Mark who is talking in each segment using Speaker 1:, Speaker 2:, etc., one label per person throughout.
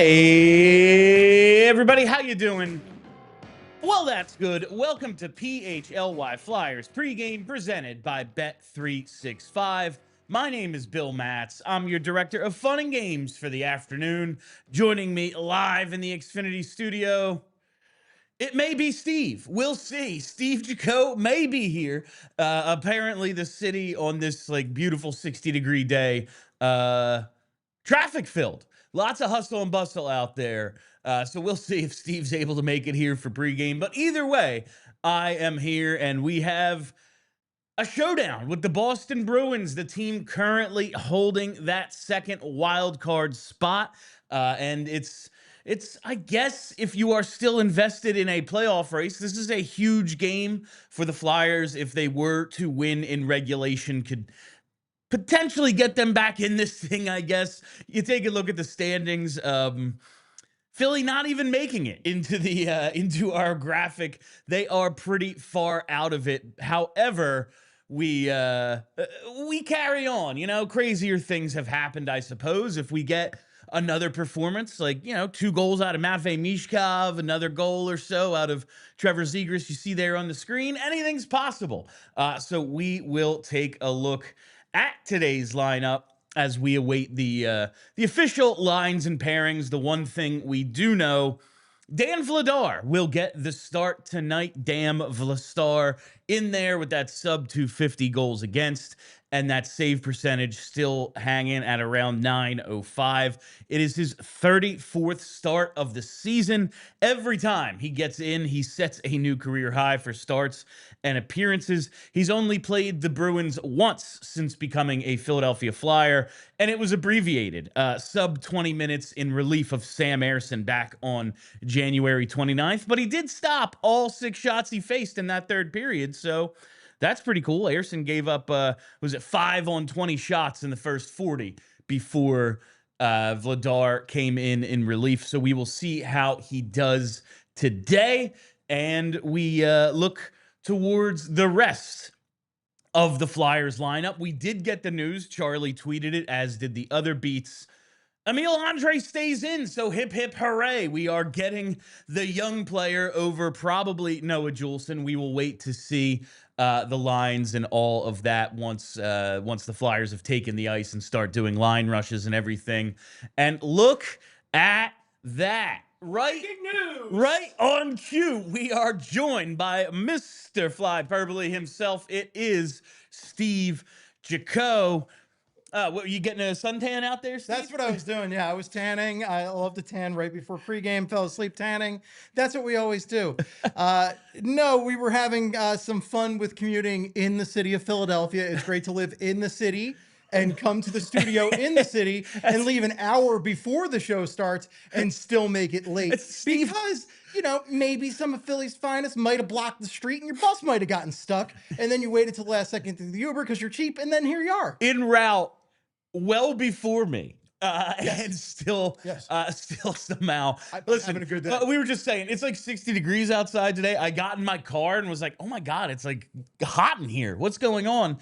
Speaker 1: Hey, everybody, how you doing? Well, that's good. Welcome to PHLY Flyers Pregame presented by Bet365. My name is Bill Matz. I'm your director of fun and games for the afternoon. Joining me live in the Xfinity studio, it may be Steve. We'll see. Steve Jaco may be here. Apparently, the city on this beautiful 60-degree day, traffic filled. Lots of hustle and bustle out there. So we'll see if Steve's able to make it here for pregame. But either way, I am here, and we have a showdown with the Boston Bruins, the team currently holding that second wild card spot. And it's I guess if you are still invested in a playoff race, this is a huge game for the Flyers. If they were to win in regulation, could potentially get them back in this thing, I guess. You take a look at the standings. Philly not even making it into the into our graphic. They are pretty far out of it. However, we carry on. You know, crazier things have happened, I suppose. If we get another performance, 2 goals out of Matvei Michkov, another goal or so out of Trevor Zegras, you see there on the screen, anything's possible. So we will take a look at today's lineup as we await the official lines and pairings. The one thing we do know, Dan Vladar will get the start tonight. Damn Vladar in there with that sub 250 goals against, and that save percentage still hanging at around 905. It is his 34th start of the season. Every time he gets in, he sets a new career high for starts and appearances. He's only played the Bruins once since becoming a Philadelphia Flyer, and it was abbreviated. Sub 20 minutes in relief of Sam Ersson back on January 29th, but he did stop all 6 shots he faced in that third period, so that's pretty cool. Ersson gave up, 5 on 20 shots in the first 40 before Vladar came in relief. So we will see how he does today. And we look towards the rest of the Flyers lineup. We did get the news. Charlie tweeted it, as did the other beats. Emil Andrae stays in, so hip, hip, hooray. We are getting the young player over probably Noah Juleson. We will wait to see the lines and all of that once the Flyers have taken the ice and start doing line rushes and everything. And look at that. Right on cue, we are joined by Mr. Fly Hyperbole himself. It is Steve Jaco. What, you getting a suntan out there, Steve?
Speaker 2: That's what I was doing. Yeah, I was tanning. I love to tan right before pregame. Fell asleep tanning. That's what we always do. No, we were having some fun with commuting in the city of Philadelphia. It's great to live in the city and come to the studio in the city and leave an hour before the show starts and still make it late. Because, maybe some of Philly's finest might have blocked the street and your bus might have gotten stuck. And then you waited till the last second through the Uber because you're cheap. And then here you are.
Speaker 1: En route well before me.
Speaker 2: Yes.
Speaker 1: And still somehow.
Speaker 2: Listen, having a good day.
Speaker 1: We were just saying, it's like 60 degrees outside today. I got in my car and was like, oh my God, it's like hot in here. What's going on?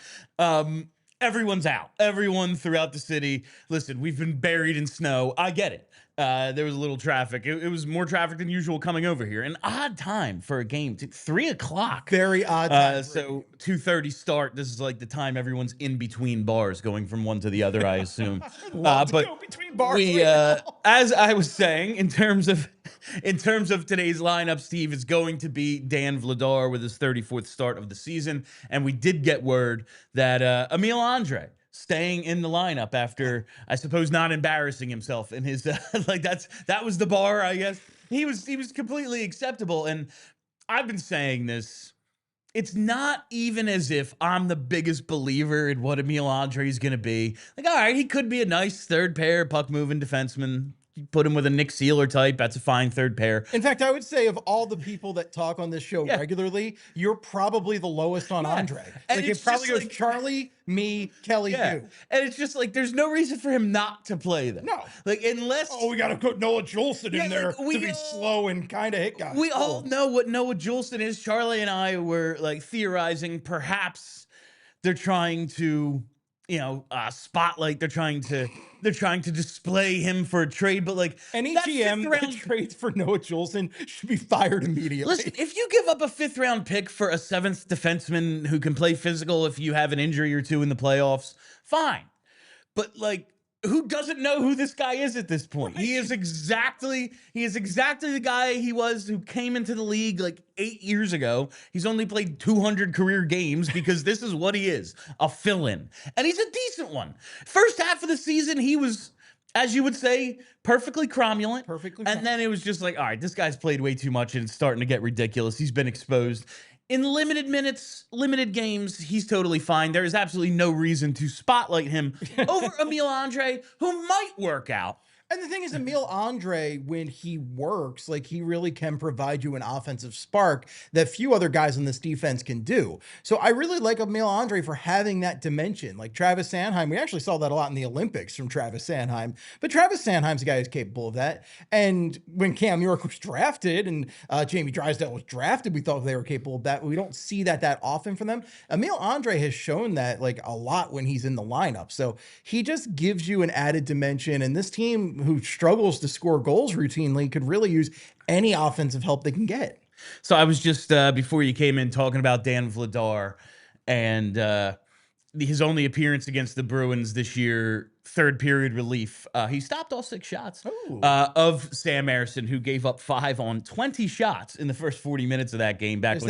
Speaker 1: Everyone's out. Everyone throughout the city. Listen, we've been buried in snow. I get it. There was a little traffic. It was more traffic than usual coming over here. An odd time for a game. 3 o'clock.
Speaker 2: Very odd time.
Speaker 1: So 2:30 start. This is like the time everyone's in between bars, going from one to the other, I assume.
Speaker 2: But go between bars.
Speaker 1: We, as I was saying, in terms of today's lineup, Steve, is going to be Dan Vladar with his 34th start of the season, and we did get word that Emil Andrae staying in the lineup after, I suppose, not embarrassing himself in his that was the bar, I guess. He was completely acceptable, and I've been saying this. It's not even as if I'm the biggest believer in what Emil Andrae is going to be. All right, he could be a nice third pair puck moving defenseman. You put him with a Nick Seeler type, that's a fine third pair.
Speaker 2: In fact, I would say of all the people that talk on this show regularly, you're probably the lowest on Andrae.
Speaker 1: And
Speaker 2: it probably goes Charlie, me, Kelly, you.
Speaker 1: And it's just there's no reason for him not to play them.
Speaker 2: No.
Speaker 1: Unless...
Speaker 2: we got to put Noah Juleson in there to be slow and kind of hit guys.
Speaker 1: We all know what Noah Juleson is. Charlie and I were theorizing perhaps they're trying to spotlight. They're trying to display him for a trade, but like
Speaker 2: Any
Speaker 1: that
Speaker 2: GM
Speaker 1: fifth
Speaker 2: that
Speaker 1: round.
Speaker 2: trades for Noah Juleson should be fired immediately.
Speaker 1: Listen, if you give up a 5th-round pick for a 7th defenseman who can play physical if you have an injury or two in the playoffs, fine. But like, who doesn't know who this guy is at this point? Right. He is exactly the guy he was who came into the league like 8 years ago. He's only played 200 career games because this is what he is, a fill-in. And he's a decent one. First half of the season, he was, as you would say, perfectly cromulent. And then it was just like, all right, this guy's played way too much and it's starting to get ridiculous. He's been exposed. In limited minutes, limited games, he's totally fine. There is absolutely no reason to spotlight him over Emil Andrae, who might work out.
Speaker 2: And the thing is, Emil Andrae, when he works, like, he really can provide you an offensive spark that few other guys on this defense can do. So I really like Emil Andrae for having that dimension. Like Travis Sanheim, we actually saw that a lot in the Olympics from Travis Sanheim. But Travis Sanheim's a guy who's capable of that. And when Cam York was drafted and Jamie Drysdale was drafted, we thought they were capable of that. We don't see that often from them. Emil Andrae has shown that like a lot when he's in the lineup. So he just gives you an added dimension. And this team, who struggles to score goals routinely, could really use any offensive help they can get.
Speaker 1: So I was just, before you came in, talking about Dan Vladar and his only appearance against the Bruins this year, 3rd period relief. He stopped all 6 shots of Sam Ersson, who gave up 5 on 20 shots in the first 40 minutes of that game back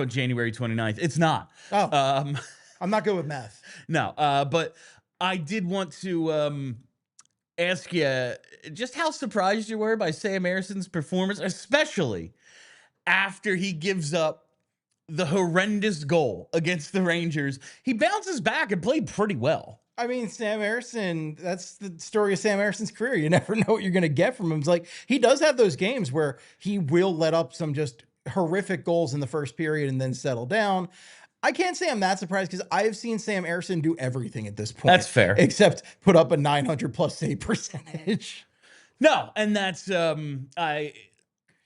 Speaker 1: on January 29th. It's not.
Speaker 2: I'm not good with math.
Speaker 1: No, but I did want to ask you just how surprised you were by Sam Ersson's performance, especially after he gives up the horrendous goal against the Rangers. He bounces back and played pretty well.
Speaker 2: I mean, Sam Ersson, that's the story of Sam Ersson's career. You never know what you're going to get from him. It's like, he does have those games where he will let up some just horrific goals in the first period and then settle down. I can't say I'm that surprised because I've seen Sam Ersson do everything at this point.
Speaker 1: That's fair.
Speaker 2: Except put up a 900+ save percentage.
Speaker 1: No, and that's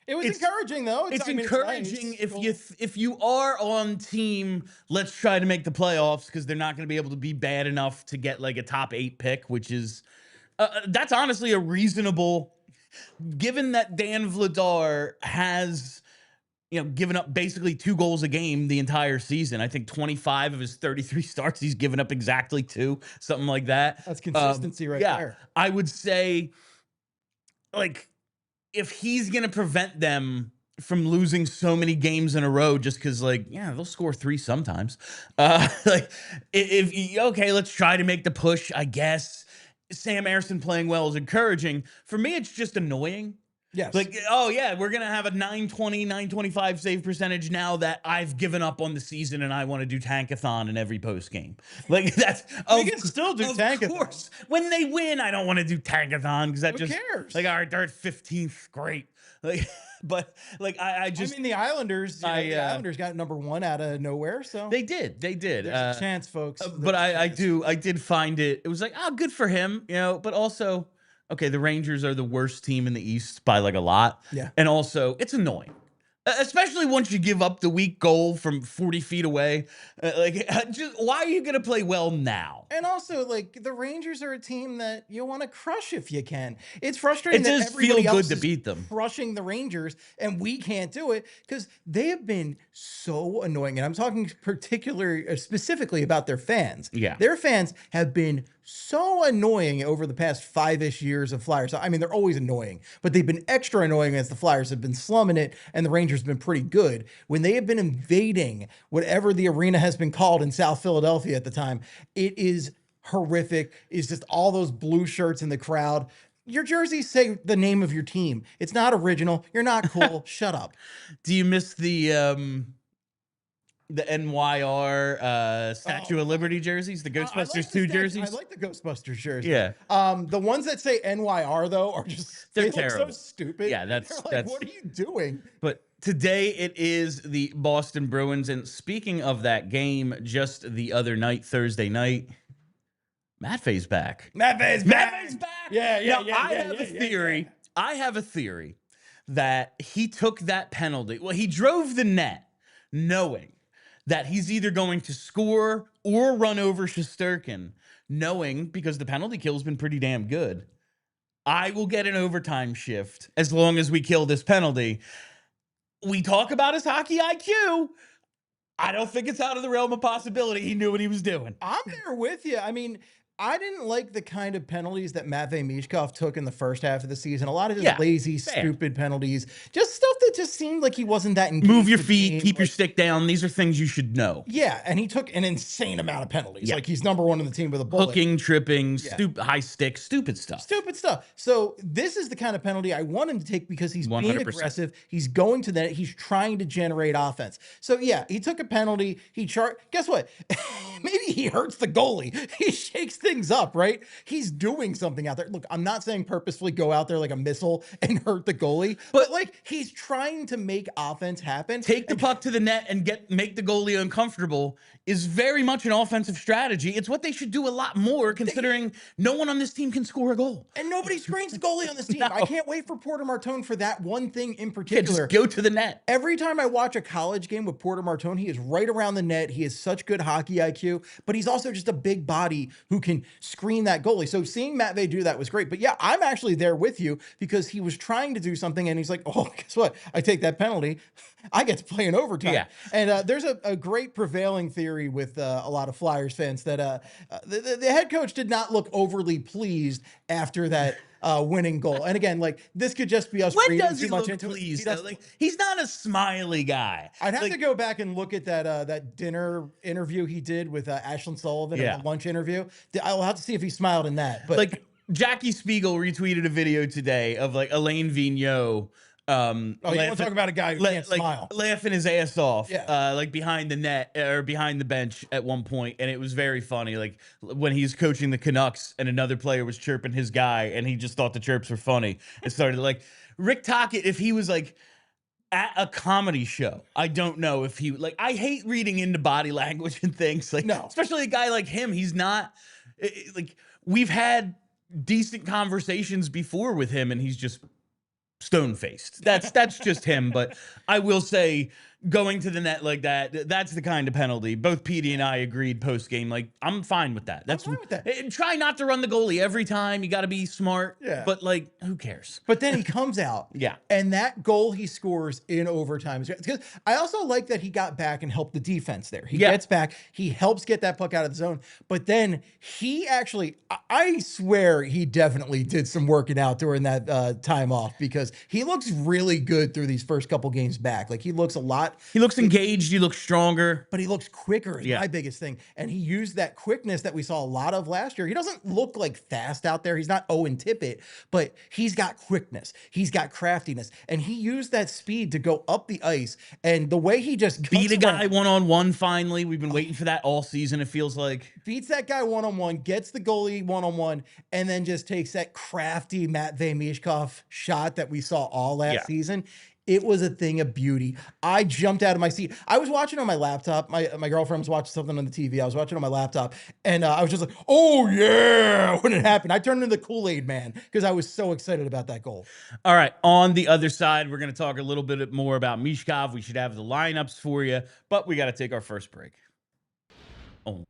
Speaker 2: It was encouraging though.
Speaker 1: It's encouraging if you are on team, let's try to make the playoffs, because they're not going to be able to be bad enough to get like a top 8 pick, which is that's honestly a reasonable, given that Dan Vladar has given up basically 2 goals a game the entire season. I think 25 of his 33 starts, he's given up exactly 2, something like that.
Speaker 2: That's consistency right there.
Speaker 1: I would say, like, if he's going to prevent them from losing so many games in a row just because, like, they'll score 3 sometimes. Like, okay, let's try to make the push, I guess. Sam Ersson playing well is encouraging. For me, it's just annoying.
Speaker 2: Yes.
Speaker 1: Like, oh yeah, we're going to have a 920, 925 save percentage now that I've given up on the season and I want to do tankathon in every post game. Like, that's,
Speaker 2: we can still do tankathon. Of course.
Speaker 1: When they win, I don't want to do tankathon because that
Speaker 2: Who cares?
Speaker 1: Like, all right, they're at 15th. Great. Like, but like, I mean,
Speaker 2: the Islanders, the Islanders got #1 out of nowhere. So
Speaker 1: they did.
Speaker 2: There's a chance, folks.
Speaker 1: But I did find it was like, oh, good for him, but also, okay, the Rangers are the worst team in the East by like a lot.
Speaker 2: Yeah.
Speaker 1: And also, it's annoying. Especially once you give up the weak goal from 40 feet away. Just why are you going to play well now?
Speaker 2: And also, like, the Rangers are a team that you want to crush if you can. It's frustrating
Speaker 1: that everybody else to beat them,
Speaker 2: crushing the Rangers, and we can't do it because they have been so annoying. And I'm talking specifically about their fans.
Speaker 1: Yeah.
Speaker 2: Their fans have been so annoying over the past 5-ish years of Flyers. I mean, they're always annoying, but they've been extra annoying as the Flyers have been slumming it and the Rangers have been pretty good. When they have been invading whatever the arena has been called in South Philadelphia at the time, it is horrific. It's just all those blue shirts in the crowd. Your jerseys say the name of your team. It's not original. You're not cool. Shut up.
Speaker 1: Do you miss the NYR Statue of Liberty jerseys, the Ghostbusters 2 jerseys?
Speaker 2: I like the Ghostbusters jerseys.
Speaker 1: Yeah.
Speaker 2: The ones that say NYR though are just
Speaker 1: they're terrible.
Speaker 2: So stupid.
Speaker 1: Yeah, that's
Speaker 2: what are you doing?
Speaker 1: But today it is the Boston Bruins, and speaking of that game, just the other night, Thursday night, Matvei's back.
Speaker 2: Matvei's back.
Speaker 1: Yeah. I have a theory that he took that penalty. Well, he drove the net knowing that he's either going to score or run over Shesterkin, knowing, because the penalty kill's been pretty damn good, I will get an overtime shift as long as we kill this penalty. We talk about his hockey IQ. I don't think it's out of the realm of possibility. He knew what he was doing.
Speaker 2: I'm there with you. I mean, I didn't like the kind of penalties that Matvei Michkov took in the first half of the season. A lot of just lazy, stupid penalties. Just stuff that just seemed like he wasn't that engaged.
Speaker 1: Move your feet, keep your stick down. These are things you should know.
Speaker 2: Yeah, and he took an insane amount of penalties. Like, he's number one on the team with a bullet.
Speaker 1: Hooking, tripping, high stick, stupid stuff.
Speaker 2: Stupid stuff. So this is the kind of penalty I want him to take because he's 100%. Being aggressive. He's going to that. He's trying to generate offense. So yeah, he took a penalty. Guess what? Maybe he hurts the goalie. He shakes things up, right? He's doing something out there. Look, I'm not saying purposefully go out there like a missile and hurt the goalie, but like, he's trying to make offense happen.
Speaker 1: Take the puck to the net and make the goalie uncomfortable is very much an offensive strategy. It's what they should do a lot more, considering no one on this team can score a goal.
Speaker 2: And nobody screens the goalie on this team. No. I can't wait for Porter Martone for that one thing in particular.
Speaker 1: Just go to the net.
Speaker 2: Every time I watch a college game with Porter Martone, he is right around the net. He has such good hockey IQ, but he's also just a big body who can screen that goalie. So seeing Matvei do that was great. But yeah, I'm actually there with you because he was trying to do something and he's like, oh, guess what? I take that penalty. I get to play in overtime. Yeah. And there's a great prevailing theory with a lot of Flyers fans that the head coach did not look overly pleased after that winning goal. And again, like, this could just be us
Speaker 1: reading too much into it. Like, he's not a smiley guy.
Speaker 2: I'd have to go back and look at that dinner interview he did with Ashlyn Sullivan at the lunch interview. I'll have to see if he smiled in that. But
Speaker 1: like, Jackie Spiegel retweeted a video today of like Alain Vigneault.
Speaker 2: You want to talk about a guy who can't smile,
Speaker 1: laughing his ass off, like behind the net or behind the bench at one point, and it was very funny. Like when he's coaching the Canucks, and another player was chirping his guy, and he just thought the chirps were funny. It started like Rick Tocchet, if he was like at a comedy show, I don't know if he like. I hate reading into body language and things, like especially a guy like him. He's not like, we've had decent conversations before with him, and he's just stone-faced. That's just him. But I will say, going to the net like that, that's the kind of penalty. Both Petey and I agreed post-game. Like, I'm fine with that. That's
Speaker 2: I'm fine with that.
Speaker 1: Try not to run the goalie every time. You got to be smart.
Speaker 2: Yeah.
Speaker 1: But like, who cares?
Speaker 2: But then he comes out. And that goal he scores in overtime is because I also like that he got back and helped the defense there. He gets back. He helps get that puck out of the zone. But then he actually, I swear he definitely did some working out during that time off, because he looks really good through these first couple games back. Like, he looks a lot.
Speaker 1: He looks engaged. He looks stronger.
Speaker 2: But he looks quicker is my biggest thing. And he used that quickness that we saw a lot of last year. He doesn't look like fast out there. He's not Owen Tippett, but he's got quickness. He's got craftiness. And he used that speed to go up the ice. And the way he just
Speaker 1: beat a guy one-on-one finally. We've been waiting for that all season, it feels like.
Speaker 2: Beats that guy one-on-one, gets the goalie one-on-one, and then just takes that crafty Matvei Michkov shot that we saw all last season. It was a thing of beauty. I jumped out of my seat. I was watching on my laptop. My girlfriend was watching something on the TV. I was watching on my laptop, and I was just like, oh, yeah, when it happened. I turned into the Kool-Aid man because I was so excited about that goal.
Speaker 1: All right, on the other side, we're going to talk a little bit more about Michkov. We should have the lineups for you, but we got to take our first break.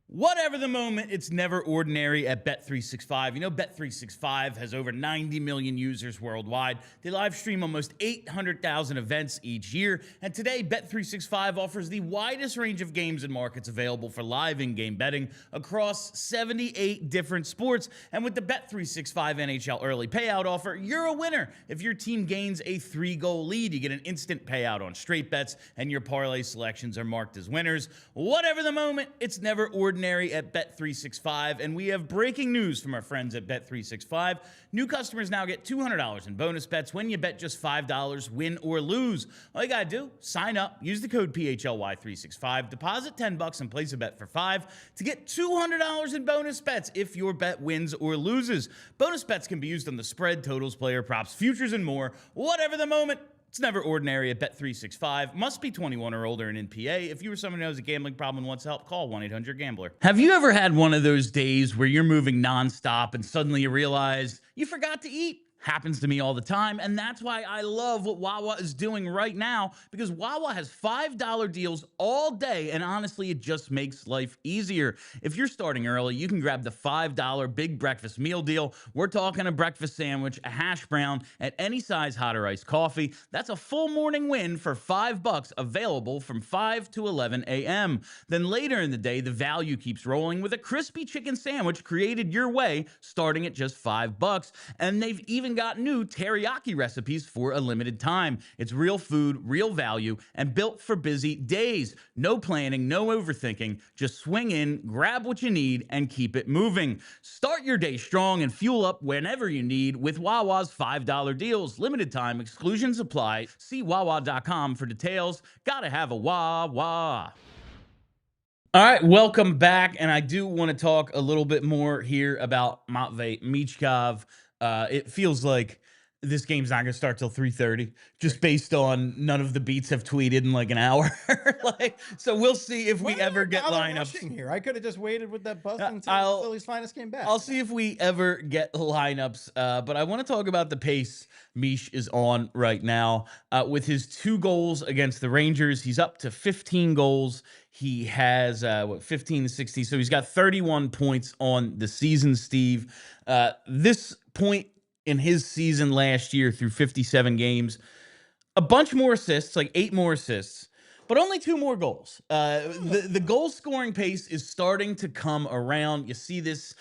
Speaker 1: Whatever the moment, it's never ordinary at Bet365. You know, Bet365 has over 90 million users worldwide. They live stream almost 800,000 events each year. And today, Bet365 offers the widest range of games and markets available for live in-game betting across 78 different sports. And with the Bet365 NHL early payout offer, you're a winner. If your team gains a 3-goal lead, you get an instant payout on straight bets, and your parlay selections are marked as winners. Whatever the moment, it's never ordinary at Bet365, and we have breaking news from our friends at Bet365. New customers now get $200 in bonus bets when you bet just $5, win or lose. All you gotta do, sign up, use the code PHLY365, deposit $10 and place a bet for $5 to get $200 in bonus bets if your bet wins or loses. Bonus bets can be used on the spread, totals, player props, futures, and more. Whatever the moment, it's never ordinary at Bet365. Must be 21 or older and in PA. If you or someone who has a gambling problem and wants help, call 1-800-GAMBLER. Have you ever had one of those days where you're moving nonstop and suddenly you realize you forgot to eat? Happens to me all the time, and that's why I love what Wawa is doing right now, because Wawa has $5 deals all day, and honestly, it just makes life easier. If you're starting early, you can grab the $5 big breakfast meal deal. We're talking a breakfast sandwich, a hash brown, at any size hot or iced coffee. That's a full morning win for $5, available from 5 to 11 a.m. Then later in the day, the value keeps rolling with a crispy chicken sandwich created your way, starting at just $5. And they've even got new teriyaki recipes for a limited time. It's real food, real value, and built for busy days. No planning, no overthinking. Just swing in, grab what you need, and keep it moving. Start your day strong and fuel up whenever you need with Wawa's $5 deals. Limited time, exclusions apply. See Wawa.com for details. Gotta have a Wawa. All right, welcome back, and I do want to talk a little bit more here about Matvei Michkov. It feels like this game's not going to start till 3:30, just based on none of the beats have tweeted in like an hour. So we'll see if we ever get lineups
Speaker 2: here. I could have just waited with that bust until
Speaker 1: I'll-
Speaker 2: Philly's finest came back.
Speaker 1: I'll see if we ever get lineups, but I want to talk about the pace Mish is on right now. With his 2 goals against the Rangers, he's up to 15 goals. He has 15 to 16, so he's got 31 points on the season, Steve. This point in his season last year through 57 games, a bunch more assists, like 8 more assists, but only 2 more goals. The goal scoring pace is starting to come around. You see this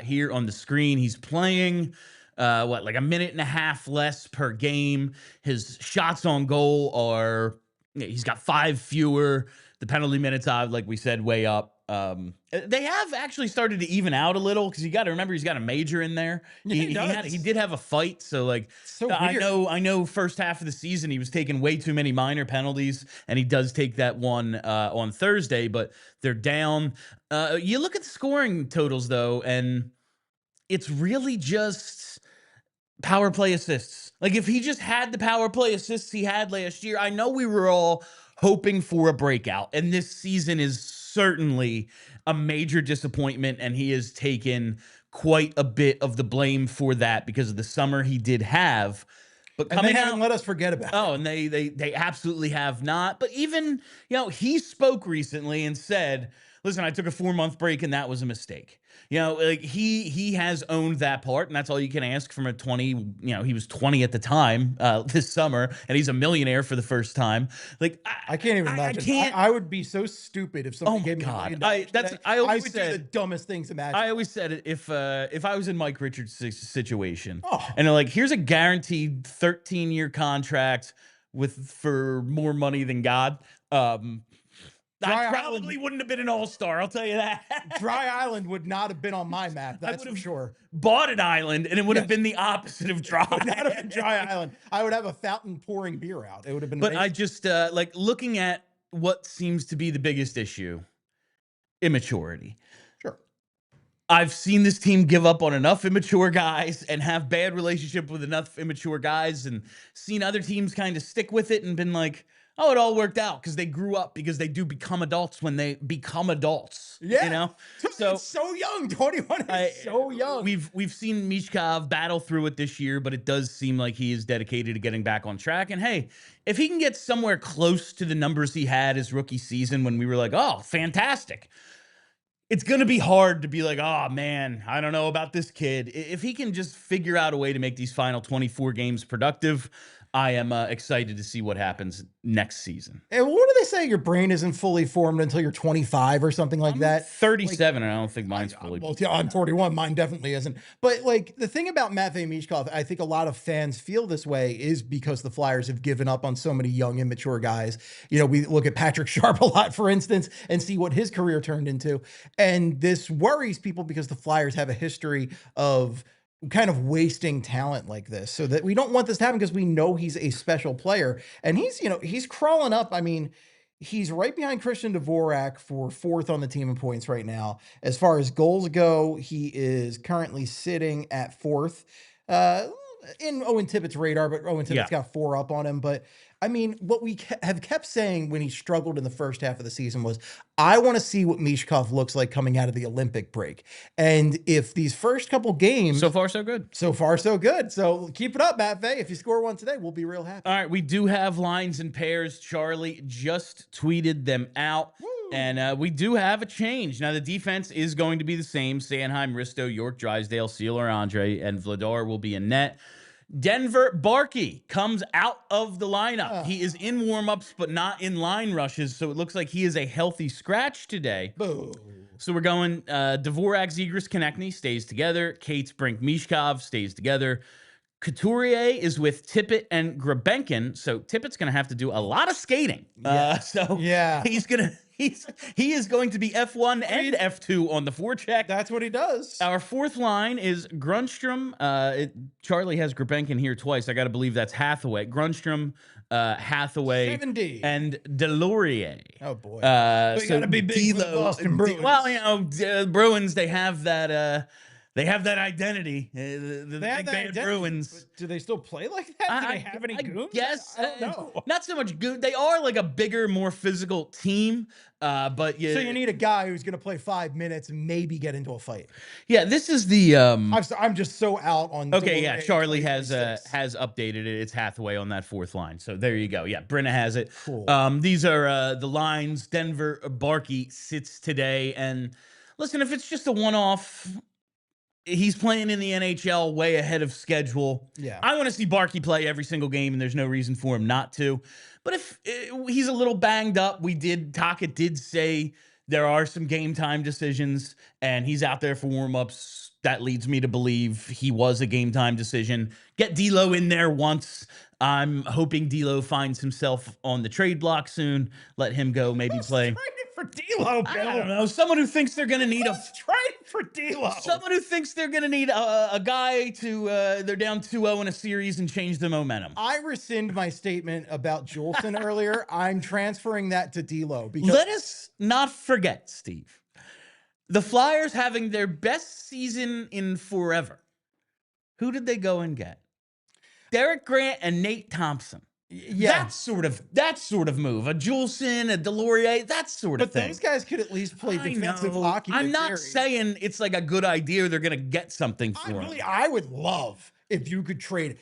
Speaker 1: here on the screen. He's playing like a minute and a half less per game. His shots on goal are, he's got 5 fewer. The penalty minutes, like we said, way up. They have actually started to even out a little, because you got to remember he's got a major in there. He did have a fight, so like I know first half of the season he was taking way too many minor penalties, and he does take that one on Thursday, but they're down. You look at the scoring totals though, and it's really just power play assists. Like if he just had the power play assists he had last year, I know we were all hoping for a breakout, and this season is certainly a major disappointment, and he has taken quite a bit of the blame for that because of the summer he did have. But
Speaker 2: coming out, let us forget about it.
Speaker 1: Oh, and they absolutely have not. But even, he spoke recently and said, listen, I took a 4-month break and that was a mistake. Like he has owned that part, and that's all you can ask from a 20, he was 20 at the time this summer, and he's a millionaire for the first time. Like
Speaker 2: I can't even imagine. I would be so stupid if somebody gave me $1 million. I would do the dumbest things imaginable.
Speaker 1: I always said it, if I was in Mike Richards' situation, and they're like, here's a guaranteed 13-year contract for more money than God. I probably wouldn't have been an all-star, I'll tell you that.
Speaker 2: Dry Island would not have been on my map, that's for sure.
Speaker 1: Bought an island, and it would have been the opposite of dry.
Speaker 2: It would not have been Dry Island. I would have a fountain pouring beer out. It would have been
Speaker 1: But
Speaker 2: amazing.
Speaker 1: I just, like, looking at what seems to be the biggest issue, immaturity.
Speaker 2: Sure.
Speaker 1: I've seen this team give up on enough immature guys and have bad relationship with enough immature guys, and seen other teams kind of stick with it and been like, oh, it all worked out because they grew up, because they do become adults when they become adults.
Speaker 2: Yeah. So it's so young. 21 is so young.
Speaker 1: We've seen Michkov battle through it this year, but it does seem like he is dedicated to getting back on track. And hey, if he can get somewhere close to the numbers he had his rookie season when we were like, oh, fantastic, it's going to be hard to be like, oh, man, I don't know about this kid. If he can just figure out a way to make these final 24 games productive, I am excited to see what happens next season.
Speaker 2: And what do they say? Your brain isn't fully formed until you're 25 or something like that?
Speaker 1: 37, and I don't think mine's fully.
Speaker 2: Well, yeah, I'm 41. Mine definitely isn't. But like the thing about Matvei Michkov, I think a lot of fans feel this way is because the Flyers have given up on so many young, immature guys. We look at Patrick Sharp a lot, for instance, and see what his career turned into. And this worries people because the Flyers have a history of kind of wasting talent like this, so that we don't want this to happen, because we know he's a special player, and he's crawling up. I mean, he's right behind Christian Dvorak for 4th on the team in points right now. As far as goals go, he is currently sitting at 4th. in Owen Tippett's radar, but Owen Tippett's got 4 up on him. But I mean, what we have kept saying when he struggled in the first half of the season was, I want to see what Michkov looks like coming out of the Olympic break. And if these first couple games,
Speaker 1: so far so good.
Speaker 2: So far so good. So keep it up, Matvei. If you score one today, we'll be real happy.
Speaker 1: All right, we do have lines and pairs. Charlie just tweeted them out. Woo. And we do have a change. Now, the defense is going to be the same. Sanheim, Risto, York, Drysdale, Emil Andrae, and Vladar will be in net. Denver, Barkey comes out of the lineup. He is in warm-ups, but not in line rushes, so it looks like he is a healthy scratch today.
Speaker 2: Boo.
Speaker 1: So we're going Dvorak, Zegras, Konechny stays together. Cates, Brink, Michkov stays together. Couturier is with Tippett and Grabenkin, so Tippett's going to have to do a lot of skating. He is going to be F1 and F2 on the forecheck.
Speaker 2: That's what he does.
Speaker 1: Our fourth line is Grundstrom. Charlie has Grabenkin here twice. I got to believe that's Hathaway. Grundstrom, Hathaway,
Speaker 2: 70.
Speaker 1: and Delorier.
Speaker 2: Oh boy,
Speaker 1: so
Speaker 2: got to be big for the Boston Bruins.
Speaker 1: Well, you know, Bruins, they have that. They have that identity, the big band Bruins.
Speaker 2: Do they still play like that? Do they have any goons?
Speaker 1: Yes.
Speaker 2: I don't know.
Speaker 1: Not so much goon. They are like a bigger, more physical team. But
Speaker 2: so you need a guy who's going to play 5 minutes and maybe get into a fight.
Speaker 1: Yeah, this is the.
Speaker 2: I'm just so out on.
Speaker 1: Okay, yeah. Charlie has updated it. It's Hathaway on that fourth line. So there you go. Yeah, Brenna has it.
Speaker 2: Cool.
Speaker 1: These are the lines. Denver, Barkey sits today, and listen, if it's just a one-off. He's playing in the NHL way ahead of schedule.
Speaker 2: Yeah.
Speaker 1: I want to see Barkey play every single game, and there's no reason for him not to. But if he's a little banged up, Tocchet did say there are some game time decisions, and he's out there for warm-ups. That leads me to believe he was a game time decision. Get D'Lo in there once. I'm hoping D'Lo finds himself on the trade block soon. Let him go, maybe play.
Speaker 2: For D'Lo, Bill.
Speaker 1: I don't know. Someone who thinks they're going to need
Speaker 2: trade for D'Lo.
Speaker 1: Someone who thinks they're going to need a guy to they're down 2-0 in a series and change the momentum.
Speaker 2: I rescind my statement about Juleson earlier. I'm transferring that to D'Lo because
Speaker 1: let us not forget, Steve, the Flyers having their best season in forever. Who did they go and get? Derek Grant and Nate Thompson.
Speaker 2: Yeah,
Speaker 1: that sort of move. A Juleson, a Delorier, that sort of thing.
Speaker 2: But those guys could at least play defensive hockey.
Speaker 1: I'm not saying it's like a good idea. They're going to get something for them.
Speaker 2: I would love if you could trade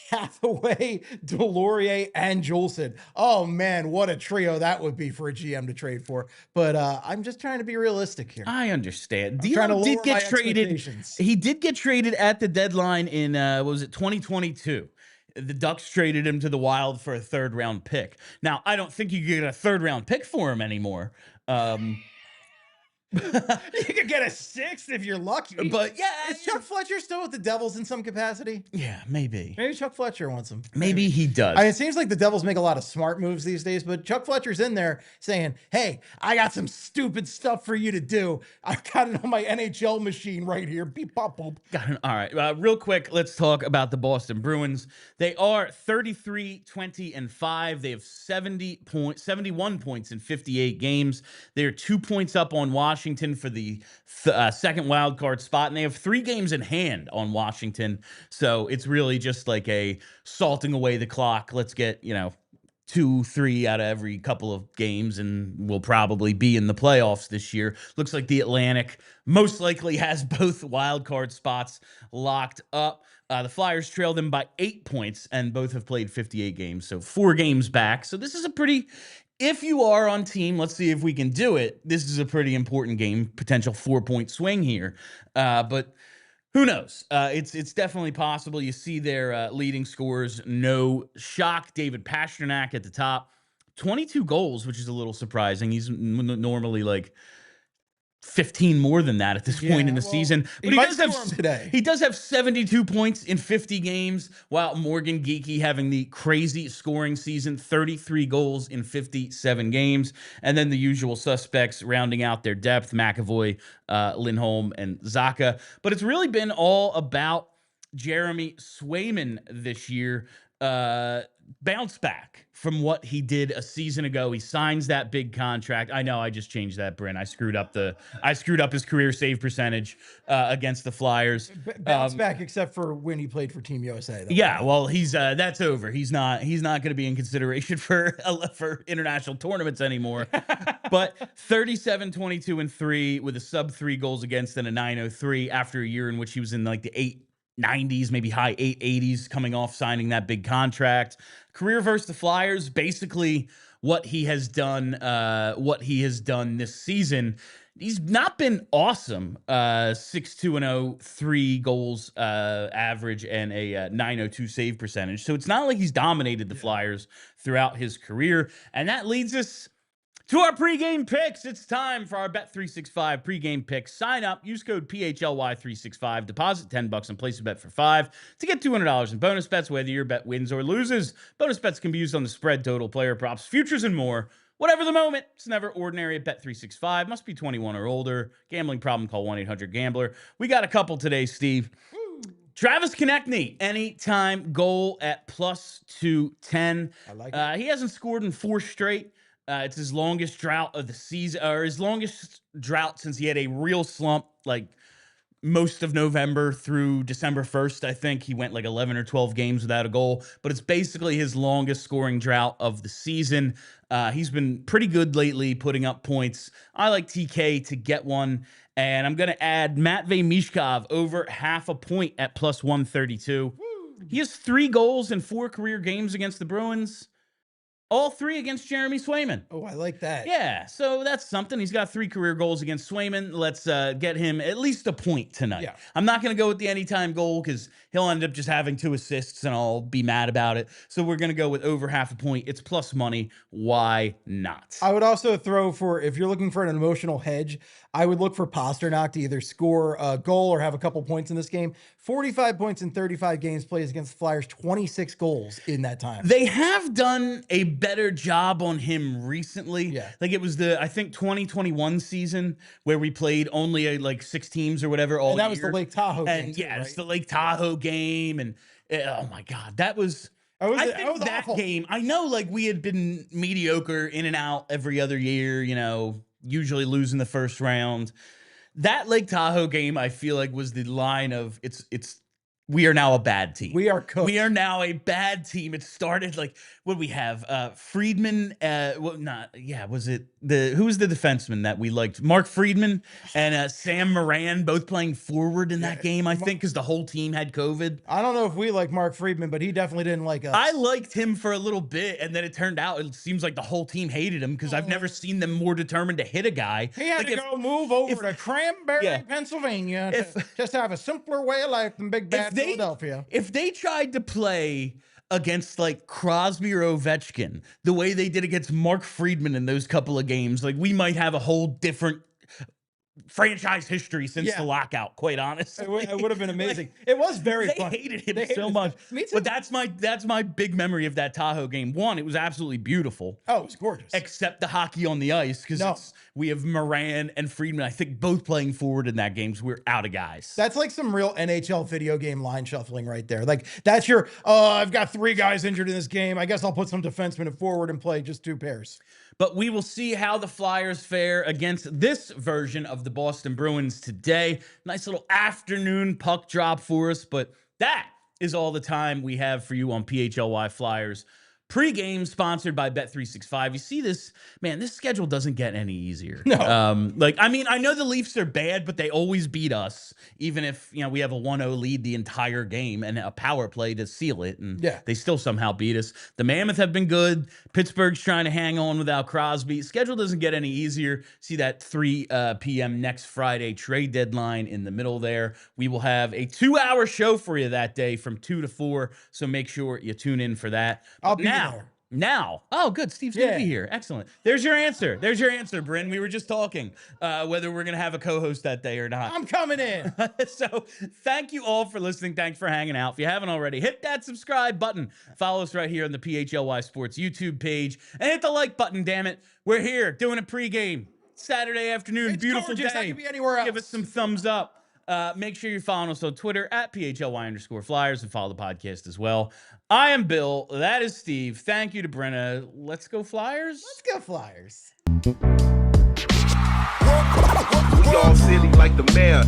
Speaker 2: Hathaway, Delorier, and Juleson. Oh man, what a trio that would be for a GM to trade for. But I'm just trying to be realistic here.
Speaker 1: I understand. D'Lo did get traded. He did get traded at the deadline in 2022. The Ducks traded him to the Wild for a 3rd-round pick. Now, I don't think you could get a 3rd-round pick for him anymore.
Speaker 2: You could get a 6th if you're lucky.
Speaker 1: But yeah,
Speaker 2: is Chuck Fletcher still with the Devils in some capacity?
Speaker 1: Yeah, maybe.
Speaker 2: Maybe Chuck Fletcher wants him.
Speaker 1: Maybe he does.
Speaker 2: I mean, it seems like the Devils make a lot of smart moves these days, but Chuck Fletcher's in there saying, "Hey, I got some stupid stuff for you to do. I've got it on my NHL machine right here." Beep, pop, boop.
Speaker 1: Got it. All right. Real quick, let's talk about the Boston Bruins. They are 33-20-5. They have 71 points in 58 games. They're 2 points up on Washington for the second wild card spot, and they have 3 games in hand on Washington. So it's really just like a salting away the clock. Let's get 2-3 out of every couple of games, and we'll probably be in the playoffs this year. Looks like the Atlantic most likely has both wild card spots locked up. The Flyers trail them by 8 points, and both have played 58 games, so 4 games back. So this is a pretty... If you are on team, let's see if we can do it. This is a pretty important game, potential 4-point swing here. But who knows? It's definitely possible. You see their leading scorers. No shock. David Pastrnak at the top. 22 goals, which is a little surprising. He's normally like 15 more than that at this point in the season. But he does have 72 points in 50 games, while Morgan Geekie having the crazy scoring season, 33 goals in 57 games. And then the usual suspects rounding out their depth, McAvoy, Lindholm, and Zacha. But it's really been all about Jeremy Swayman this year. bounce back from what he did a season ago. He signs that big contract. I know I just changed that, Bryn. I screwed up his career save percentage against the Flyers.
Speaker 2: Bounce back, except for when he played for Team USA.
Speaker 1: Yeah, well, he's that's over. He's not going to be in consideration for international tournaments anymore. But 37, 22, and 3 with a sub 3 goals against and a 903 after a year in which he was in like the 890s, maybe high 880s, coming off signing that big contract. Career versus the Flyers, basically what he has done this season. He's not been awesome. 6-2-0, 3 goals average, and a 902 save percentage. So it's not like he's dominated the Flyers throughout his career. And that leads us to our pregame picks. It's time for our Bet365 pregame picks. Sign up, use code PHLY365, deposit $10 and place a bet for $5 to get $200 in bonus bets, whether your bet wins or loses. Bonus bets can be used on the spread, total, player props, futures, and more. Whatever the moment, it's never ordinary at Bet365. Must be 21 or older. Gambling problem, call 1-800-GAMBLER. We got a couple today, Steve. Travis Konechny, anytime goal at +210.
Speaker 2: I like it.
Speaker 1: He hasn't scored in 4 straight. It's his longest drought of the season, or his longest drought since he had a real slump, like most of November through December 1st. I think he went like 11 or 12 games without a goal, but it's basically his longest scoring drought of the season. He's been pretty good lately, putting up points. I like TK to get one, and I'm going to add Matvei Michkov over half a point at +132. He has 3 goals in 4 career games against the Bruins. All 3 against Jeremy Swayman.
Speaker 2: Oh, I like that.
Speaker 1: Yeah, so that's something. He's got 3 career goals against Swayman. Let's get him at least a point tonight.
Speaker 2: Yeah.
Speaker 1: I'm not going to go with the anytime goal because he'll end up just having 2 assists and I'll be mad about it. So we're going to go with over half a point. It's plus money. Why not?
Speaker 2: I would also throw for, if you're looking for an emotional hedge, I would look for Pasternak to either score a goal or have a couple points in this game. 45 points in 35 games plays against the Flyers, 26 goals in that time.
Speaker 1: They have done a better job on him recently.
Speaker 2: Yeah.
Speaker 1: Like it was I think 2021 season where we played only like 6 teams or whatever all
Speaker 2: And that
Speaker 1: year.
Speaker 2: was the Lake Tahoe game.
Speaker 1: And yeah,
Speaker 2: too,
Speaker 1: it's the Lake Tahoe game. And oh my God, that was... I think that
Speaker 2: awful.
Speaker 1: game, I know like we had been mediocre in and out every other year, you know, usually losing the first round. That Lake Tahoe game, I feel like was the line of we are now a bad team.
Speaker 2: We are cooked.
Speaker 1: We are now a bad team. It started like, what do we have? Friedman, was it who was the defenseman that we liked? Mark Friedman and Sam Moran both playing forward in that game, I think, because the whole team had COVID.
Speaker 2: I don't know if we like Mark Friedman, but he definitely didn't like us.
Speaker 1: I liked him for a little bit, and then it turned out it seems like the whole team hated him because I've never seen them more determined to hit a guy.
Speaker 2: He had to go move over to Cranberry, Pennsylvania to just have a simpler way of life than Big Bad Philadelphia.
Speaker 1: If they tried to play against like Crosby or Ovechkin the way they did against Mark Friedman in those couple of games, like we might have a whole different franchise history since the lockout, quite honestly.
Speaker 2: It would have been amazing. It was very fun.
Speaker 1: They hated him so much.
Speaker 2: Me too.
Speaker 1: But that's my big memory of that Tahoe game. One, it was absolutely beautiful.
Speaker 2: Oh, it was gorgeous.
Speaker 1: Except the hockey on the ice, because we have Moran and Friedman, I think, both playing forward in that game, so we're out of guys.
Speaker 2: That's like some real NHL video game line shuffling right there. Like, that's your, I've got 3 guys injured in this game. I guess I'll put some defensemen in forward and play just 2 pairs.
Speaker 1: But we will see how the Flyers fare against this version of the Boston Bruins today. Nice little afternoon puck drop for us, but that is all the time we have for you on PHLY Flyers Pregame, sponsored by Bet365. You see this, man, this schedule doesn't get any easier.
Speaker 2: No.
Speaker 1: I know the Leafs are bad, but they always beat us, even if, you know, we have a 1-0 lead the entire game and a power play to seal it, and they still somehow beat us. The Mammoth have been good. Pittsburgh's trying to hang on without Crosby. Schedule doesn't get any easier. See that 3 p.m. next Friday trade deadline in the middle there. We will have a 2-hour show for you that day from 2 to 4, so make sure you tune in for that.
Speaker 2: I'll be there.
Speaker 1: Now. Oh, good. Steve's going to be here. Excellent. There's your answer. There's your answer, Bryn. We were just talking whether we're going to have a co-host that day or not.
Speaker 2: I'm coming in.
Speaker 1: So thank you all for listening. Thanks for hanging out. If you haven't already, hit that subscribe button. Follow us right here on the PHLY Sports YouTube page. And hit the like button, damn it. We're here doing a pregame. Saturday afternoon.
Speaker 2: It's
Speaker 1: beautiful
Speaker 2: gorgeous.
Speaker 1: day.
Speaker 2: I could be anywhere else.
Speaker 1: Give us some thumbs up. Make sure you're following us on Twitter at PHLY_Flyers and follow the podcast as well. I am Bill. That is Steve. Thank you to Brenna. Let's go Flyers.
Speaker 2: Let's go Flyers.
Speaker 3: We all silly like the mayor.